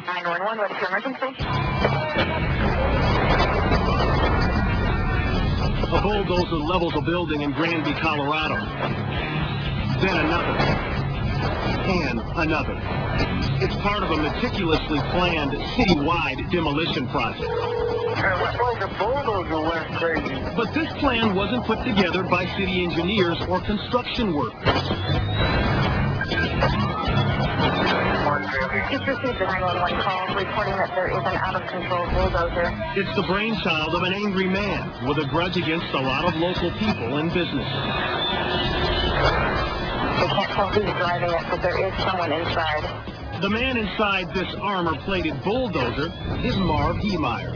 911, what is your emergency? A bulldozer levels a building in Granby, Colorado. Then another. And another. It's part of a meticulously planned citywide demolition project. The bulldozer went crazy. But this plan wasn't put together by city engineers or construction workers. Just received a 911 call reporting that there is an out-of-control bulldozer. It's the brainchild of an angry man with a grudge against a lot of local people and businesses. They can't tell who's driving it, but there is someone inside. The man inside this armor-plated bulldozer is Marv Heemeyer.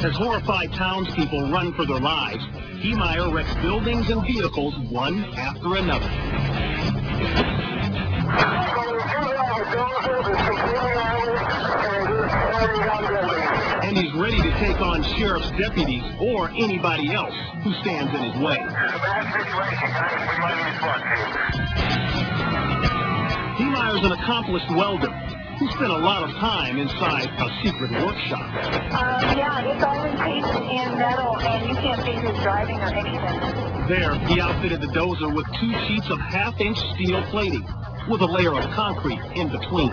As horrified townspeople run for their lives, Heemeyer wrecks buildings and vehicles one after another. And he's ready to take on sheriff's deputies or anybody else who stands in his way. Heemeyer's an accomplished welder who spent a lot of time inside a secret workshop. Yeah, it's all encased in metal, and you can't see who's driving or anything. There, he outfitted the dozer with 2 sheets of half-inch steel plating, with a layer of concrete in between.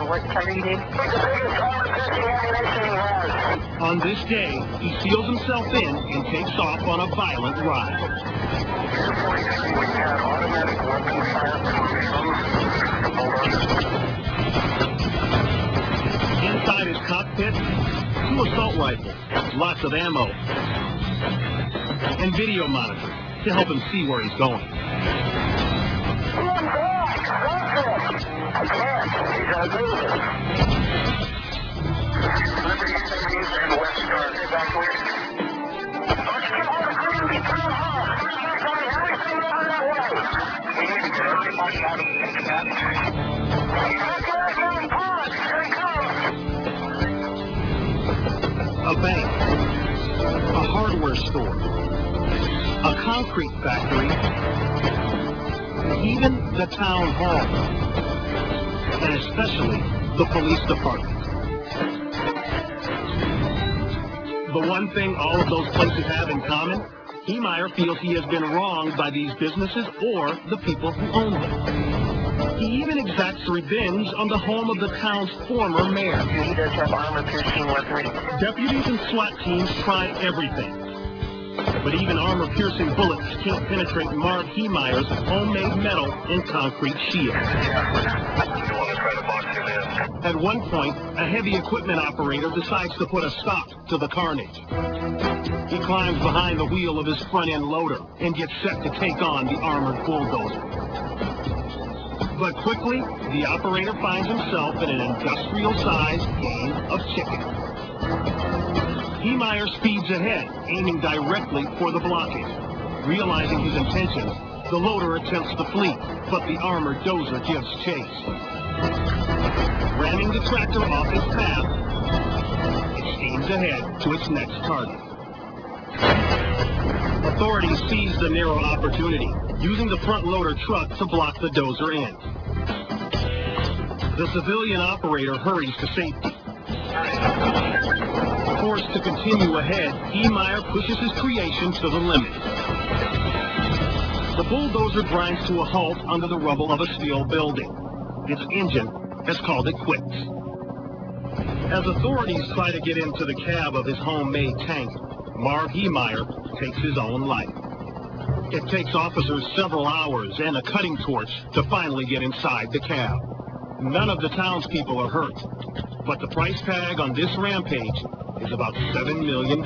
On this day, he seals himself in and takes off on a violent ride. Inside his cockpit, 2 assault rifles, lots of ammo, and video monitors to help him see where he's going. A bank, a hardware store, a concrete factory, even the town hall, and especially the police department. The one thing all of those places have in common, Heemeyer feels he has been wronged by these businesses or the people who own them. He even exacts revenge on the home of the town's former mayor. He does have armor-piercing weaponry. Deputies and SWAT teams try everything. But even armor-piercing bullets can't penetrate Marv Heemeyer's homemade metal and concrete shield. At one point, a heavy equipment operator decides to put a stop to the carnage. He climbs behind the wheel of his front-end loader and gets set to take on the armored bulldozer. But quickly, the operator finds himself in an industrial-sized game of chicken. Heemeyer speeds ahead, aiming directly for the blockage. Realizing his intentions, the loader attempts to flee, but the armored dozer gives chase. Ramming the tractor off its path, it steams ahead to its next target. Authorities seize the narrow opportunity, using the front loader truck to block the dozer in. The civilian operator hurries to safety. Forced to continue ahead, Heemeyer pushes his creation to the limit. The bulldozer grinds to a halt under the rubble of a steel building. Its engine has called it quits. As authorities try to get into the cab of his homemade tank, Marv Heemeyer takes his own life. It takes officers several hours and a cutting torch to finally get inside the cab. None of the townspeople are hurt, but the price tag on this rampage is about $7 million.